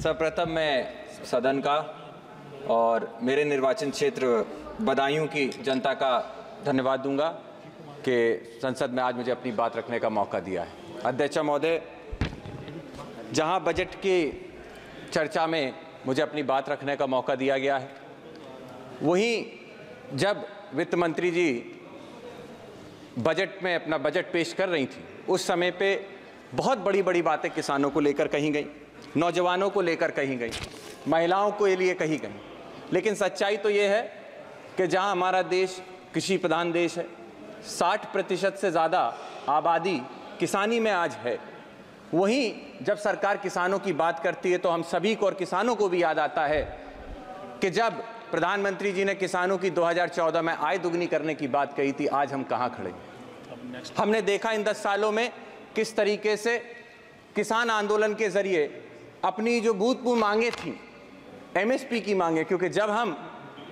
सर्वप्रथम मैं सदन का और मेरे निर्वाचन क्षेत्र बदायूं की जनता का धन्यवाद दूंगा कि संसद में आज मुझे अपनी बात रखने का मौका दिया है। अध्यक्ष महोदय, जहां बजट की चर्चा में मुझे अपनी बात रखने का मौका दिया गया है, वहीं जब वित्त मंत्री जी बजट में अपना बजट पेश कर रही थी, उस समय पे बहुत बड़ी बड़ी बातें किसानों को लेकर कही गई, नौजवानों को लेकर कही गई, महिलाओं के लिए कही गई। लेकिन सच्चाई तो ये है कि जहां हमारा देश कृषि प्रधान देश है, 60% से ज़्यादा आबादी किसानी में आज है, वहीं जब सरकार किसानों की बात करती है तो हम सभी को और किसानों को भी याद आता है कि जब प्रधानमंत्री जी ने किसानों की 2014 में आय दुगनी करने की बात कही थी, आज हम कहाँ खड़े हैं। हमने देखा इन 10 सालों में किस तरीके से किसान आंदोलन के जरिए अपनी जो भूतपूर्व मांगे थी, एमएसपी की मांगे, क्योंकि जब हम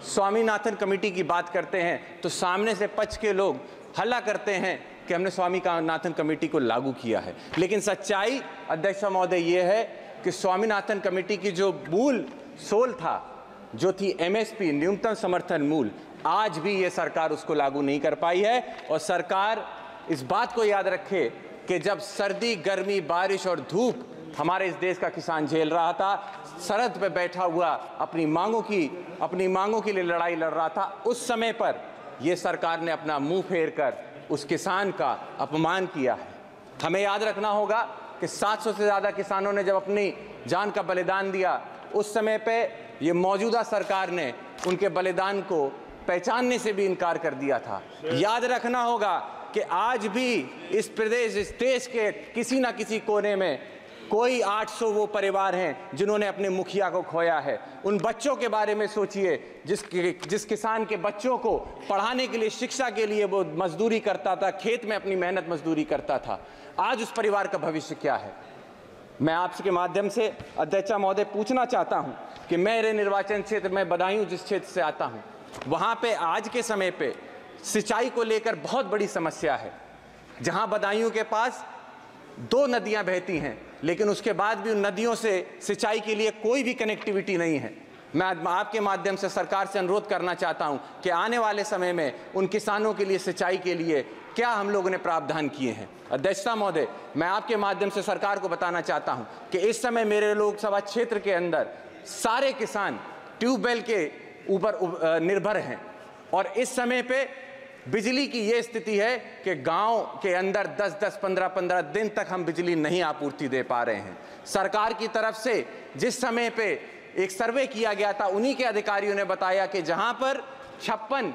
स्वामीनाथन कमेटी की बात करते हैं तो सामने से पक्ष के लोग हल्ला करते हैं कि हमने स्वामीनाथन कमेटी को लागू किया है। लेकिन सच्चाई अध्यक्ष महोदय ये है कि स्वामीनाथन कमेटी की जो मूल सोल था, जो थी एमएसपी, न्यूनतम समर्थन मूल्य, आज भी ये सरकार उसको लागू नहीं कर पाई है। और सरकार इस बात को याद रखे कि जब सर्दी, गर्मी, बारिश और धूप हमारे इस देश का किसान झेल रहा था, सरहद पे बैठा हुआ अपनी मांगों के लिए लड़ाई लड़ रहा था, उस समय पर यह सरकार ने अपना मुंह फेर कर उस किसान का अपमान किया है। हमें याद रखना होगा कि 700 से ज़्यादा किसानों ने जब अपनी जान का बलिदान दिया, उस समय पे ये मौजूदा सरकार ने उनके बलिदान को पहचानने से भी इनकार कर दिया था। याद रखना होगा कि आज भी इस प्रदेश, इस देश के किसी न किसी कोने में कोई 800 वो परिवार हैं जिन्होंने अपने मुखिया को खोया है। उन बच्चों के बारे में सोचिए जिस किसान के बच्चों को पढ़ाने के लिए, शिक्षा के लिए वो मजदूरी करता था, खेत में अपनी मेहनत मजदूरी करता था। आज उस परिवार का भविष्य क्या है। मैं आपके माध्यम से अध्यक्ष महोदय पूछना चाहता हूं कि मेरे निर्वाचन क्षेत्र में बदायूं जिस क्षेत्र से आता हूं, वहां पे आज के समय पे सिंचाई को लेकर बहुत बड़ी समस्या है। जहां बदायूं के पास 2 नदियां बहती हैं, लेकिन उसके बाद भी उन नदियों से सिंचाई के लिए कोई भी कनेक्टिविटी नहीं है। मैं आपके माध्यम से सरकार से अनुरोध करना चाहता हूं कि आने वाले समय में उन किसानों के लिए सिंचाई के लिए क्या हम लोगों ने प्रावधान किए हैं। अध्यक्ष महोदय, मैं आपके माध्यम से सरकार को बताना चाहता हूं कि इस समय मेरे लोकसभा क्षेत्र के अंदर सारे किसान ट्यूबवेल के ऊपर निर्भर हैं, और इस समय पे बिजली की ये स्थिति है कि गांव के अंदर 10-10, 15-15 दिन तक हम बिजली नहीं आपूर्ति दे पा रहे हैं। सरकार की तरफ से जिस समय पे एक सर्वे किया गया था, उन्हीं के अधिकारियों ने बताया कि जहां पर 56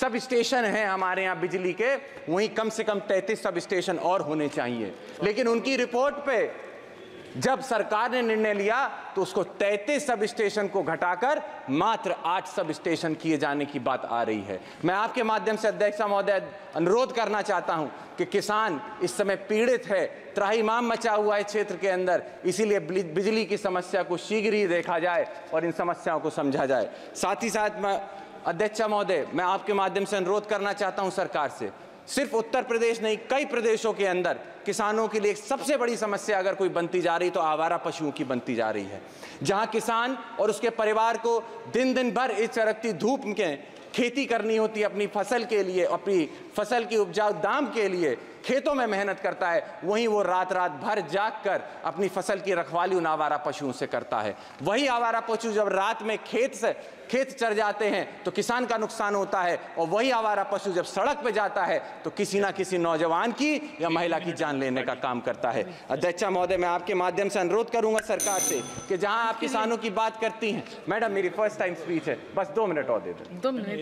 सब स्टेशन हैं हमारे यहाँ बिजली के, वहीं कम से कम 33 सब स्टेशन और होने चाहिए। लेकिन उनकी रिपोर्ट पे जब सरकार ने निर्णय लिया तो उसको 33 सब स्टेशन को घटाकर मात्र 8 सब स्टेशन किए जाने की बात आ रही है। मैं आपके माध्यम से अध्यक्ष महोदय अनुरोध करना चाहता हूं कि किसान इस समय पीड़ित है, त्राहिमाम मचा हुआ है क्षेत्र के अंदर, इसीलिए बिजली की समस्या को शीघ्र ही देखा जाए और इन समस्याओं को समझा जाए। साथ ही साथ मैं अध्यक्ष महोदय, मैं आपके माध्यम से अनुरोध करना चाहता हूं सरकार से, सिर्फ उत्तर प्रदेश नहीं, कई प्रदेशों के अंदर किसानों के लिए सबसे बड़ी समस्या अगर कोई बनती जा रही तो आवारा पशुओं की बनती जा रही है। जहां किसान और उसके परिवार को दिन दिन भर इस चरकती धूप में खेती करनी होती है, अपनी फसल के लिए, अपनी फसल की उपजाऊ दाम के लिए खेतों में मेहनत करता है, वहीं वो रात रात भर जाग कर अपनी फसल की रखवाली उन आवारा पशुओं से करता है। वही आवारा पशु जब रात में खेत चर जाते हैं तो किसान का नुकसान होता है, और वही आवारा पशु जब सड़क पे जाता है तो किसी ना किसी नौजवान की या महिला की जान लेने का काम करता है। अध्यक्ष महोदय, मैं आपके माध्यम से अनुरोध करूंगा सरकार से कि जहां आप किसानों की बात करती हैं, मैडम मेरी फर्स्ट टाइम स्पीच है, बस 2 मिनट और दे दें। 2 मिनट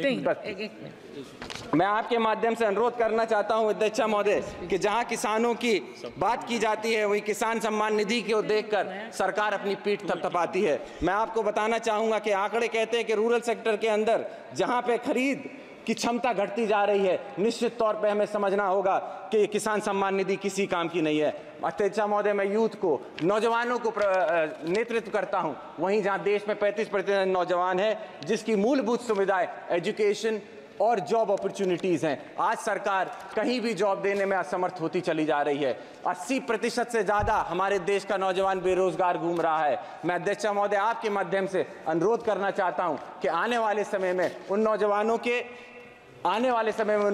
मैं आपके माध्यम से अनुरोध करना चाहता हूं अध्यक्ष महोदय कि जहां किसानों की बात की जाती है, वही किसान सम्मान निधि को देखकर सरकार अपनी पीठ थपथपाती है। मैं आपको बताना चाहूंगा कि आंकड़े कहते हैं कि रूरल सेक्टर के अंदर जहां पे खरीद की क्षमता घटती जा रही है, निश्चित तौर पे हमें समझना होगा कि किसान सम्मान निधि किसी काम की नहीं है। अध्यक्ष महोदय, मैं यूथ को, नौजवानों को नेतृत्व करता हूं, वहीं जहां देश में 35% नौजवान है जिसकी मूलभूत सुविधाएं एजुकेशन, और जॉब अपॉर्चुनिटीज़ हैं। आज सरकार कहीं भी जॉब देने में असमर्थ होती चली जा रही है। 80% से ज़्यादा हमारे देश का नौजवान बेरोजगार घूम रहा है। मैं अध्यक्ष महोदय आपके माध्यम से अनुरोध करना चाहता हूं कि आने वाले समय में उन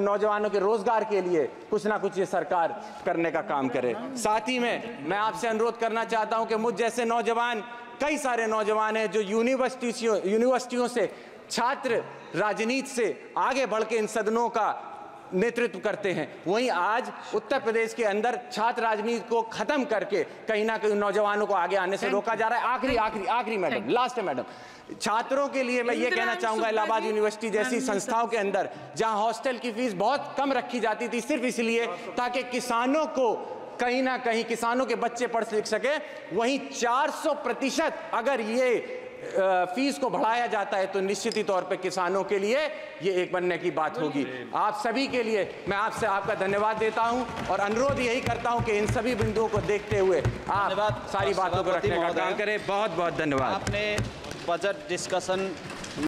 नौजवानों के रोजगार के लिए कुछ ना कुछ ये सरकार करने का काम करे। साथ ही में मैं आपसे अनुरोध करना चाहता हूं कि मुझ जैसे नौजवान, कई सारे नौजवान हैं जो यूनिवर्सिटियों से छात्र राजनीति से आगे बढ़ के इन सदनों का नेतृत्व करते हैं, वहीं आज उत्तर प्रदेश के अंदर छात्र राजनीति को खत्म करके कहीं ना कहीं नौजवानों को आगे आने से रोका जा रहा है। आखिरी मैडम, लास्ट है मैडम, छात्रों के लिए मैं ये कहना चाहूंगा, इलाहाबाद यूनिवर्सिटी जैसी संस्थाओं के अंदर जहां हॉस्टल की फीस बहुत कम रखी जाती थी सिर्फ इसलिए ताकि किसानों को कहीं ना कहीं किसानों के बच्चे पढ़ लिख सके, वहीं 400% अगर ये फीस को बढ़ाया जाता है तो निश्चित ही तौर पे किसानों के लिए ये एक बनने की बात होगी। आप सभी के लिए मैं आपका धन्यवाद देता हूं और अनुरोध यही करता हूं कि इन सभी बिंदुओं को देखते हुए आप सारी बातों को रखने का काम करें। बहुत बहुत धन्यवाद। आपने बजट डिस्कशन